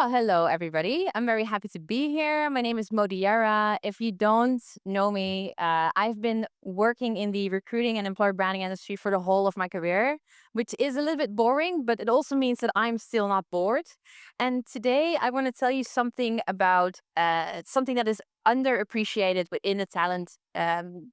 Well, hello, everybody. I'm very happy to be here. My name is Modiara. If you don't know me, I've been working in the recruiting and employer branding industry for the whole of my career, which is a little bit boring, but it also means that I'm still not bored. And today I want to tell you something about something that is underappreciated within the talent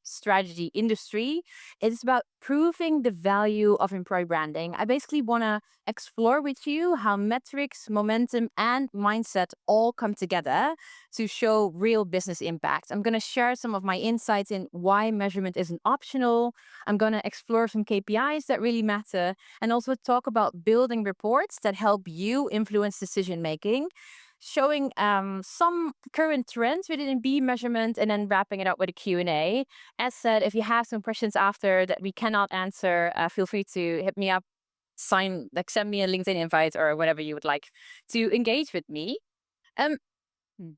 strategy industry. It's about proving the value of employer branding. I basically want to explore with you how metrics, momentum, and mindset all come together to show real business impact. I'm going to share some of my insights in why measurement isn't optional. I'm going to explore some KPIs that really matter and also talk about building reports that help you influence decision making. Showing some current trends within B measurement and then wrapping it up with a Q&A. As said, if you have some questions after that we cannot answer, feel free to hit me up, send me a LinkedIn invite or whatever you would like to engage with me. Um, Hmm.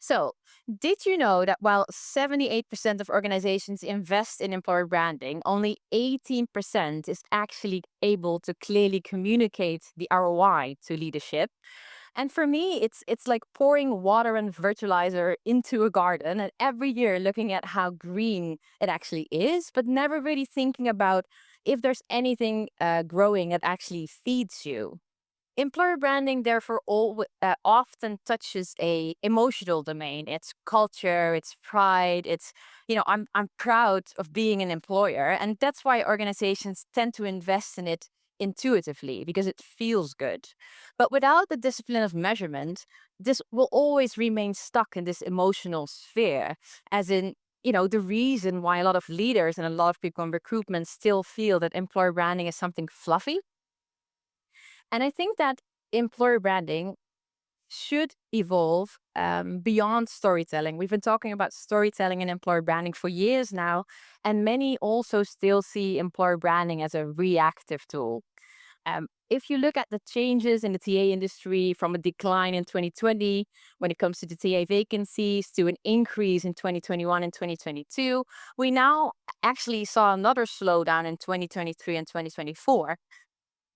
so, did you know that while 78% of organizations invest in employer branding, only 18% is actually able to clearly communicate the ROI to leadership? And for me, it's like pouring water and fertilizer into a garden and every year looking at how green it actually is, but never really thinking about if there's anything growing that actually feeds you. Employer branding, therefore, often touches a emotional domain. It's culture, it's pride, I'm proud of being an employer, and that's why organizations tend to invest in it intuitively because it feels good. But without the discipline of measurement, this will always remain stuck in this emotional sphere, as in. The reason why a lot of leaders and a lot of people in recruitment still feel that employer branding is something fluffy, and I think that employer branding should evolve beyond storytelling. We've been talking about storytelling and employer branding for years now, and many also still see employer branding as a reactive tool. If you look at the changes in the TA industry from a decline in 2020 when it comes to the TA vacancies to an increase in 2021 and 2022, we now actually saw another slowdown in 2023 and 2024.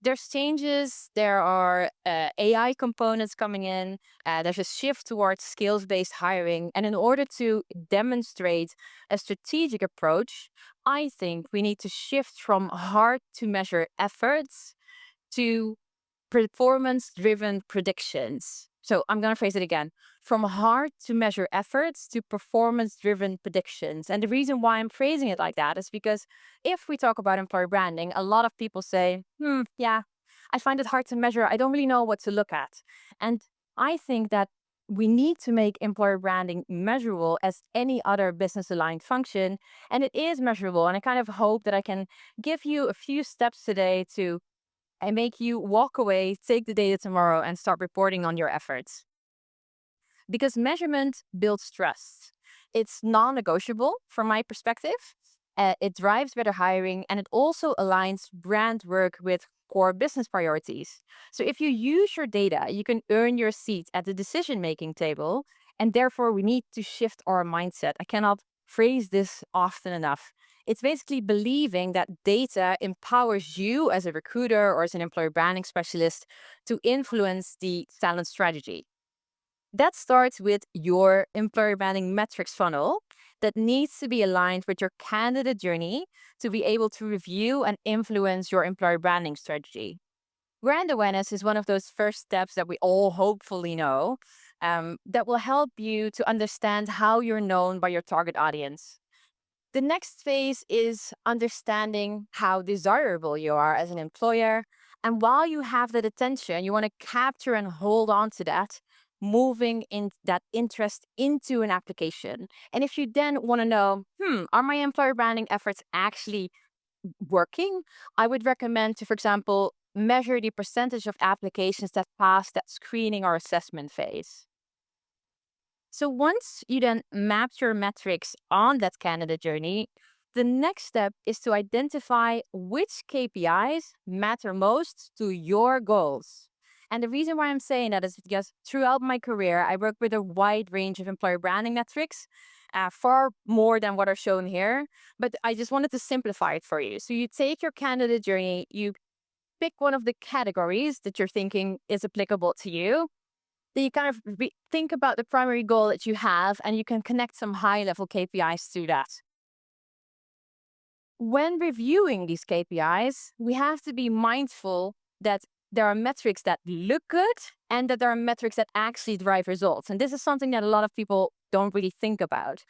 There's changes. There are AI components coming in. There's a shift towards skills based hiring. And in order to demonstrate a strategic approach, I think we need to shift from hard to measure efforts to performance driven predictions. So I'm going to phrase it again, from hard to measure efforts to performance driven predictions. And the reason why I'm phrasing it like that is because if we talk about employer branding, a lot of people say, yeah, I find it hard to measure. I don't really know what to look at. And I think that we need to make employer branding measurable as any other business aligned function. And it is measurable. And I kind of hope that I can give you a few steps today to and make you walk away, take the data tomorrow, and start reporting on your efforts. Because measurement builds trust. It's non negotiable from my perspective. It drives better hiring and it also aligns brand work with core business priorities. So if you use your data, you can earn your seat at the decision making table. And therefore, we need to shift our mindset. I cannot phrase this often enough. It's basically believing that data empowers you as a recruiter or as an employer branding specialist to influence the talent strategy. That starts with your employer branding metrics funnel that needs to be aligned with your candidate journey to be able to review and influence your employer branding strategy. Brand awareness is one of those first steps that we all hopefully know that will help you to understand how you're known by your target audience. The next phase is understanding how desirable you are as an employer. And while you have that attention, you want to capture and hold on to that, moving in that interest into an application. And if you then want to know, are my employer branding efforts actually working? I would recommend to, for example, measure the percentage of applications that pass that screening or assessment phase. So once you then map your metrics on that candidate journey, the next step is to identify which KPIs matter most to your goals. And the reason why I'm saying that is because throughout my career, I work with a wide range of employer branding metrics, far more than what are shown here. But I just wanted to simplify it for you. So you take your candidate journey, you pick one of the categories that you're thinking is applicable to you, then you kind of think about the primary goal that you have, and you can connect some high-level KPIs to that. When reviewing these KPIs, we have to be mindful that there are metrics that look good and that there are metrics that actually drive results. And this is something that a lot of people don't really think about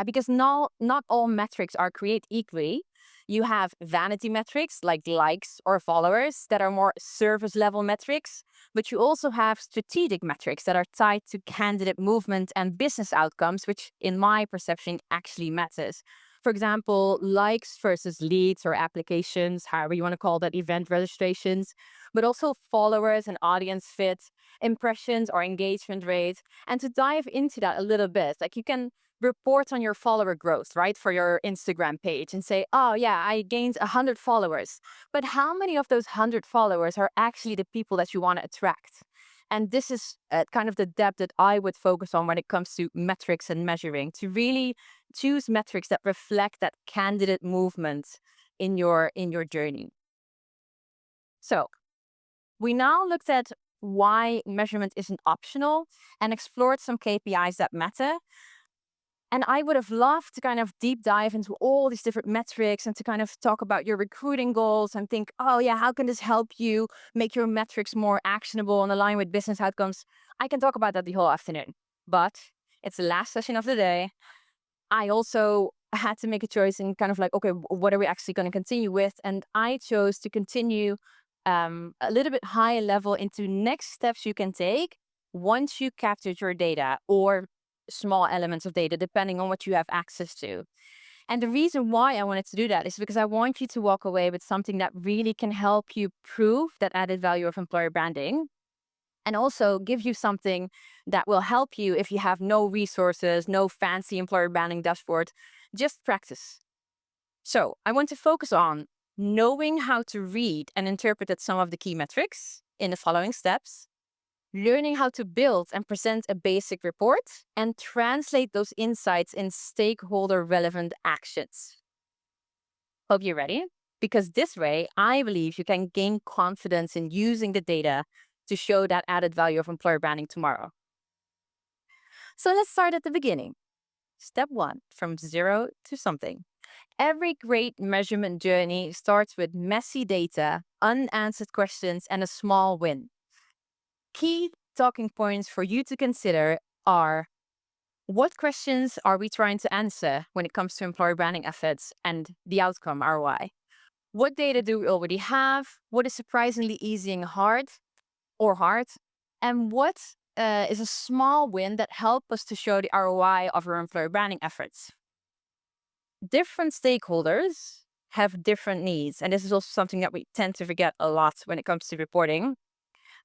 because not all metrics are created equally. You have vanity metrics like likes or followers that are more service level metrics, but you also have strategic metrics that are tied to candidate movement and business outcomes, which in my perception actually matters. For example, likes versus leads or applications, however you want to call that, event registrations, but also followers and audience fit, impressions or engagement rate. And to dive into that a little bit, like you can report on your follower growth, right, for your Instagram page and say, oh, yeah, I gained 100 followers. But how many of those 100 followers are actually the people that you want to attract? And this is kind of the depth that I would focus on when it comes to metrics and measuring, to really choose metrics that reflect that candidate movement in your journey. So we now looked at why measurement isn't optional and explored some KPIs that matter. And I would have loved to kind of deep dive into all these different metrics and to kind of talk about your recruiting goals and think, oh, yeah, how can this help you make your metrics more actionable and align with business outcomes? I can talk about that the whole afternoon, but it's the last session of the day. I also had to make a choice and kind of like, okay, what are we actually going to continue with? And I chose to continue a little bit higher level into next steps you can take once you captured your data or small elements of data, depending on what you have access to. And the reason why I wanted to do that is because I want you to walk away with something that really can help you prove that added value of employer branding and also give you something that will help you if you have no resources, no fancy employer branding dashboard, just practice. So I want to focus on knowing how to read and interpret some of the key metrics in the following steps, learning how to build and present a basic report, and translate those insights in stakeholder relevant actions. Hope you're ready, because this way, I believe you can gain confidence in using the data to show that added value of employer branding tomorrow. So let's start at the beginning. Step one, from zero to something. Every great measurement journey starts with messy data, unanswered questions, and a small win. Key talking points for you to consider are: what questions are we trying to answer when it comes to employer branding efforts and the outcome ROI? What data do we already have? What is surprisingly easy and hard or hard? And what is a small win that help us to show the ROI of our employer branding efforts? Different stakeholders have different needs, and this is also something that we tend to forget a lot when it comes to reporting.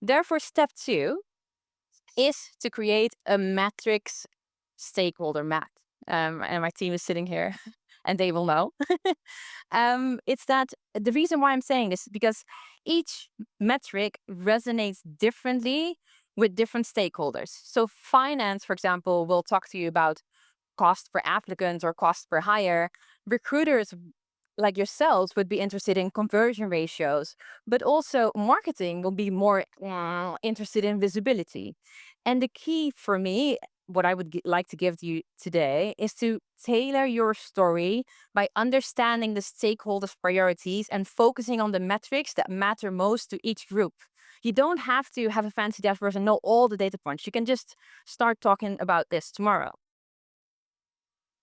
Therefore, step two is to create a matrix stakeholder map. And my team is sitting here and they will know. It's that the reason why I'm saying this is because each metric resonates differently with different stakeholders. So finance, for example, will talk to you about cost per applicant or cost per hire. Recruiters like yourselves would be interested in conversion ratios, but also marketing will be more interested in visibility. And the key for me, what I would like to give to you today, is to tailor your story by understanding the stakeholders' priorities and focusing on the metrics that matter most to each group. You don't have to have a fancy dashboard and know all the data points. You can just start talking about this tomorrow.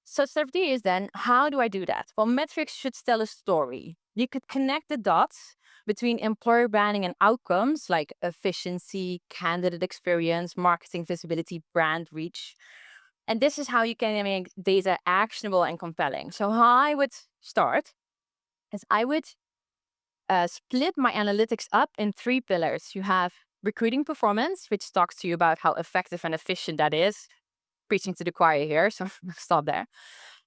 So step three is then, how do I do that? Well, metrics should tell a story. You could connect the dots between employer branding and outcomes like efficiency, candidate experience, marketing visibility, brand reach. And this is how you can make data actionable and compelling. So how I would start is I would split my analytics up in three pillars. You have recruiting performance, which talks to you about how effective and efficient that is. Preaching to the choir here, so stop there.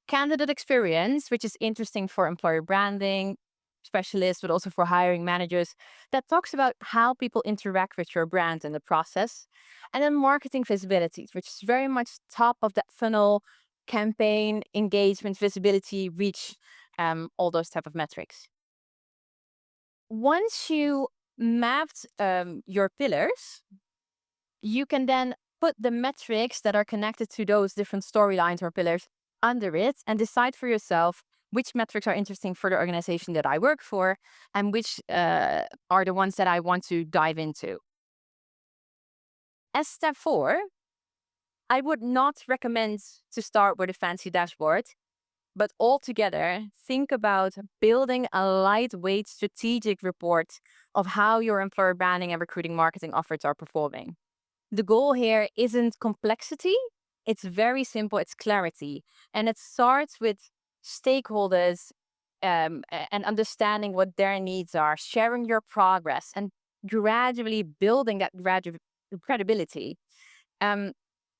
Candidate experience, which is interesting for employer branding specialists, but also for hiring managers, that talks about how people interact with your brand in the process. And then marketing visibility, which is very much top of that funnel, campaign, engagement, visibility, reach, all those type of metrics. Once you mapped your pillars, you can then put the metrics that are connected to those different storylines or pillars under it and decide for yourself which metrics are interesting for the organization that I work for and which are the ones that I want to dive into. As step 4, I would not recommend to start with a fancy dashboard, but altogether think about building a lightweight strategic report of how your employer branding and recruiting marketing efforts are performing. The goal here isn't complexity, it's very simple, it's clarity. And it starts with stakeholders and understanding what their needs are, sharing your progress, and gradually building that credibility. Um,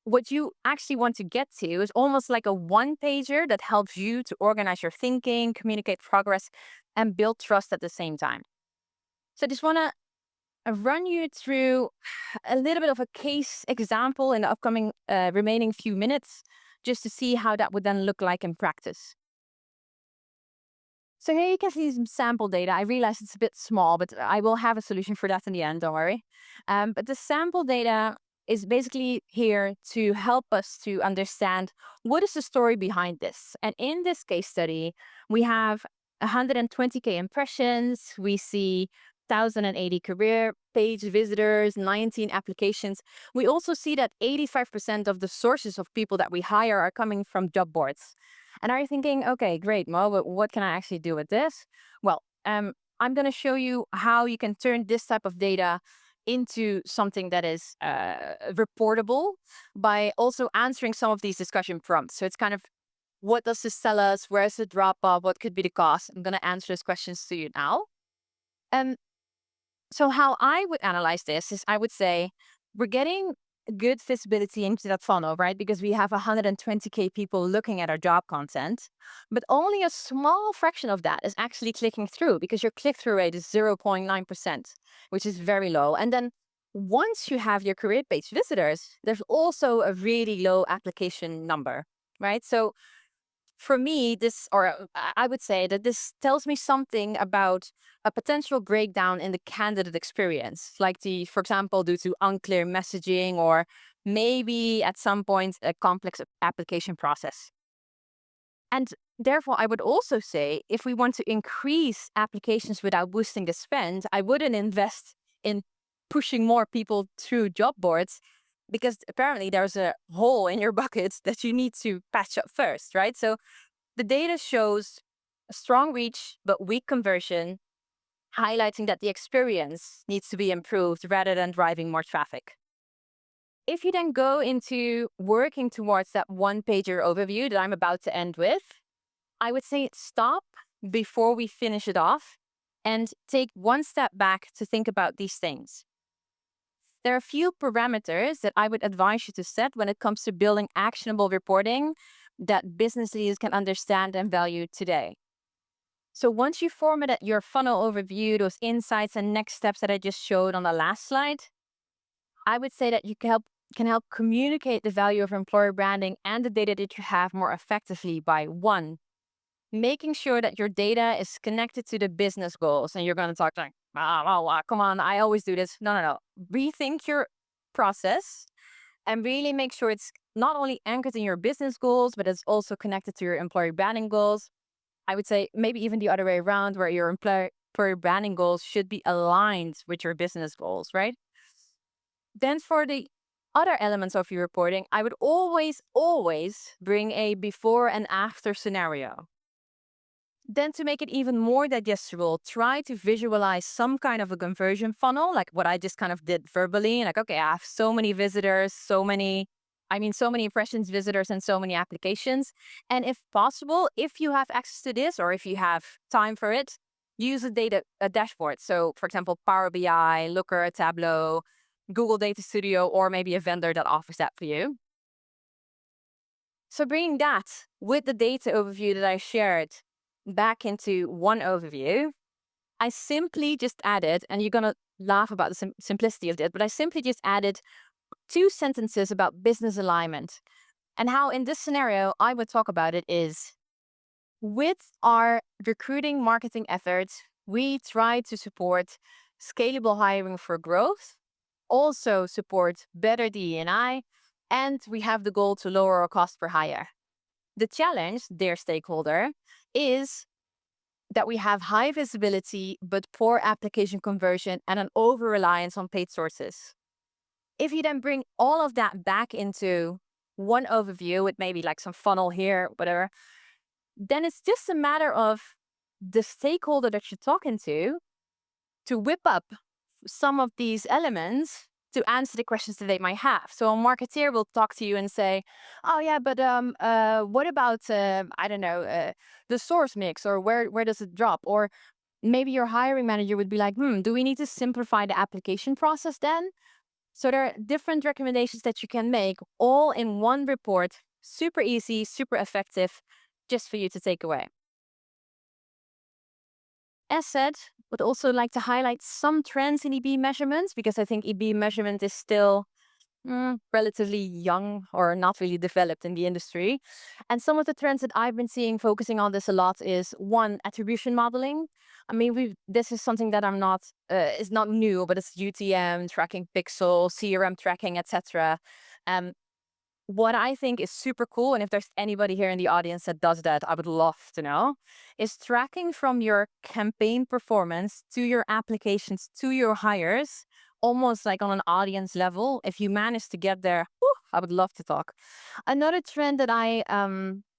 what you actually want to get to is almost like a one pager that helps you to organize your thinking, communicate progress, and build trust at the same time. So I just want to run you through a little bit of a case example in the upcoming remaining few minutes, just to see how that would then look like in practice. So here you can see some sample data. I realize it's a bit small, but I will have a solution for that in the end, don't worry. But the sample data is basically here to help us to understand what is the story behind this. And in this case study, we have 120K impressions. We see 1,080 career page visitors, 19 applications. We also see that 85% of the sources of people that we hire are coming from job boards. And are you thinking, okay, great, Mo, but what can I actually do with this? Well, I'm going to show you how you can turn this type of data into something that is reportable by also answering some of these discussion prompts. So it's kind of, what does this tell us? Where's the drop off? What could be the cost? I'm going to answer those questions to you now. Um, so how I would analyze this is I would say we're getting good visibility into that funnel, right? Because we have 120K people looking at our job content, but only a small fraction of that is actually clicking through because your click-through rate is 0.9%, which is very low. And then once you have your career page visitors, there's also a really low application number, right? So for me, I would say that this tells me something about a potential breakdown in the candidate experience, like for example, due to unclear messaging or maybe at some point a complex application process. And therefore, I would also say if we want to increase applications without boosting the spend, I wouldn't invest in pushing more people through job boards because apparently there's a hole in your bucket that you need to patch up first, right? So the data shows a strong reach but weak conversion, highlighting that the experience needs to be improved rather than driving more traffic. If you then go into working towards that one pager overview that I'm about to end with, I would say stop before we finish it off and take one step back to think about these things. There are a few parameters that I would advise you to set when it comes to building actionable reporting that business leaders can understand and value today. So once you formatted your funnel overview, those insights and next steps that I just showed on the last slide, I would say that you can help communicate the value of employer branding and the data that you have more effectively by one, making sure that your data is connected to the business goals. And you're going to talk like, come on, I always do this. No. Rethink your process and really make sure it's not only anchored in your business goals, but it's also connected to your employer branding goals. I would say maybe even the other way around, where your employer branding goals should be aligned with your business goals, right? Then for the other elements of your reporting, I would always bring a before and after scenario. Then to make it even more digestible, try to visualize some kind of a conversion funnel, like what I just kind of did verbally. Like, okay, I have so many visitors, so many impressions, visitors, and so many applications. And if possible, if you have access to this or if you have time for it, use a dashboard. So for example, Power BI, Looker, Tableau, Google Data Studio, or maybe a vendor that offers that for you. So bringing that with the data overview that I shared back into one overview, I simply just added, and you're going to laugh about the simplicity of it, but I simply just added 2 sentences about business alignment. And how in this scenario, I would talk about it is, with our recruiting marketing efforts, we try to support scalable hiring for growth also support better DE&I, and we have the goal to lower our cost per hire. The challenge, dear stakeholder, is that we have high visibility but poor application conversion and an over-reliance on paid sources. If you then bring all of that back into one overview with maybe like some funnel here, whatever, then it's just a matter of the stakeholder that you're talking to whip up some of these elements to answer the questions that they might have. So a marketeer will talk to you and say, "Oh yeah, but what about I don't know the source mix, or where does it drop?" Or maybe your hiring manager would be like, "Do we need to simplify the application process then?" So there are different recommendations that you can make, all in one report, super easy, super effective, just for you to take away. As said, would also like to highlight some trends in EB measurements, because I think EB measurement is still relatively young or not really developed in the industry. And some of the trends that I've been seeing focusing on this a lot is one, attribution modeling. I mean, this is something that I'm not is not new, but it's UTM tracking pixel, CRM tracking, etc. What I think is super cool, and if there's anybody here in the audience that does that, I would love to know, is tracking from your campaign performance to your applications to your hires, almost like on an audience level. If you manage to get there, whew, I would love to talk. Another trend that I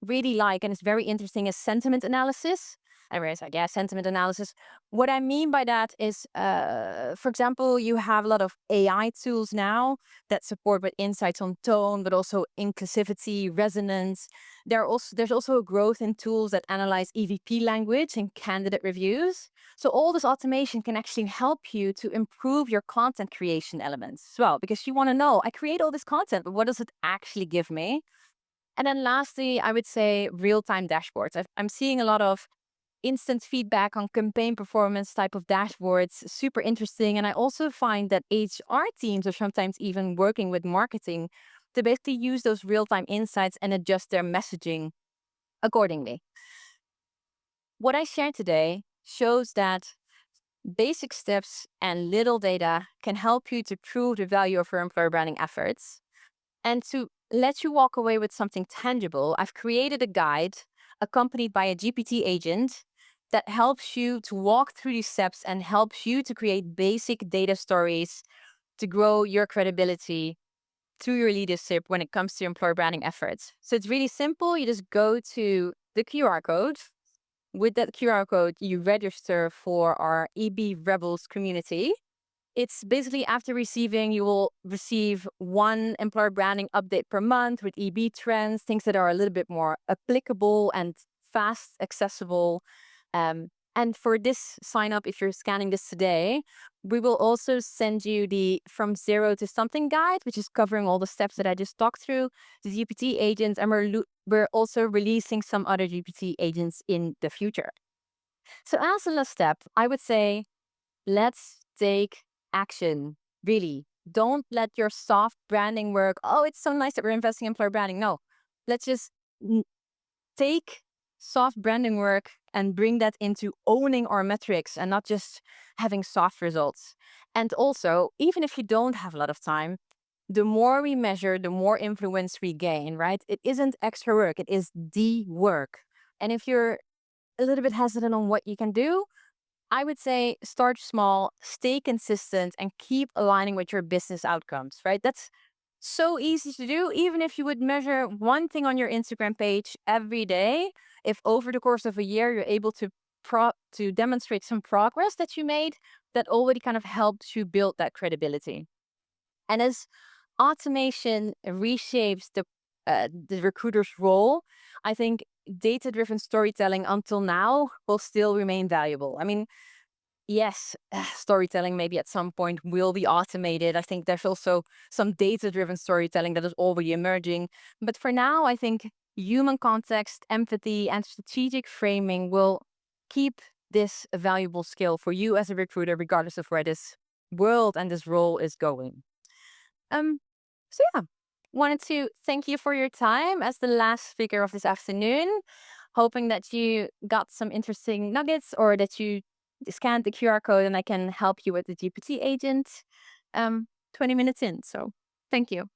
really like and is very interesting is sentiment analysis. Everybody's like, yeah, sentiment analysis. What I mean by that is, for example, you have a lot of AI tools now that support with insights on tone, but also inclusivity, resonance. There's also a growth in tools that analyze EVP language and candidate reviews. So all this automation can actually help you to improve your content creation elements as well, because you want to know, I create all this content, but what does it actually give me? And then lastly, I would say real-time dashboards. I'm seeing a lot of instant feedback on campaign performance type of dashboards, super interesting. And I also find that HR teams are sometimes even working with marketing to basically use those real-time insights and adjust their messaging accordingly. What I shared today shows that basic steps and little data can help you to prove the value of your employer branding efforts. And to let you walk away with something tangible, I've created a guide accompanied by a GPT agent that helps you to walk through these steps and helps you to create basic data stories to grow your credibility through your leadership when it comes to employer branding efforts. So it's really simple. You just go to the QR code. With that QR code, you register for our EB Rebels community. It's basically after receiving, you will receive one employer branding update per month with EB trends, things that are a little bit more applicable and fast accessible. And for this sign up, if you're scanning this today, we will also send you the From Zero to Something guide, which is covering all the steps that I just talked through, the GPT agents, and we're also releasing some other GPT agents in the future. So as a last step, I would say, let's take action. Really. Don't let your soft branding work. Oh, it's so nice that we're investing in employer branding. No, let's just take soft branding work and bring that into owning our metrics and not just having soft results. And also, even if you don't have a lot of time, the more we measure, the more influence we gain, right? It isn't extra work, it is the work. And if you're a little bit hesitant on what you can do, I would say start small, stay consistent, and keep aligning with your business outcomes, right? That's so easy to do. Even if you would measure one thing on your Instagram page every day, if over the course of a year you're able to demonstrate some progress that you made, that already kind of helped you build that credibility. And as automation reshapes the recruiter's role, I think data-driven storytelling until now will still remain valuable. I mean, yes, storytelling maybe at some point will be automated. I think there's also some data-driven storytelling that is already emerging. But for now, I think human context, empathy, and strategic framing will keep this a valuable skill for you as a recruiter, regardless of where this world and this role is going. Um, so yeah, wanted to thank you for your time as the last speaker of this afternoon. Hoping that you got some interesting nuggets or that you scanned the QR code and I can help you with the GPT agent. 20 minutes in. So thank you.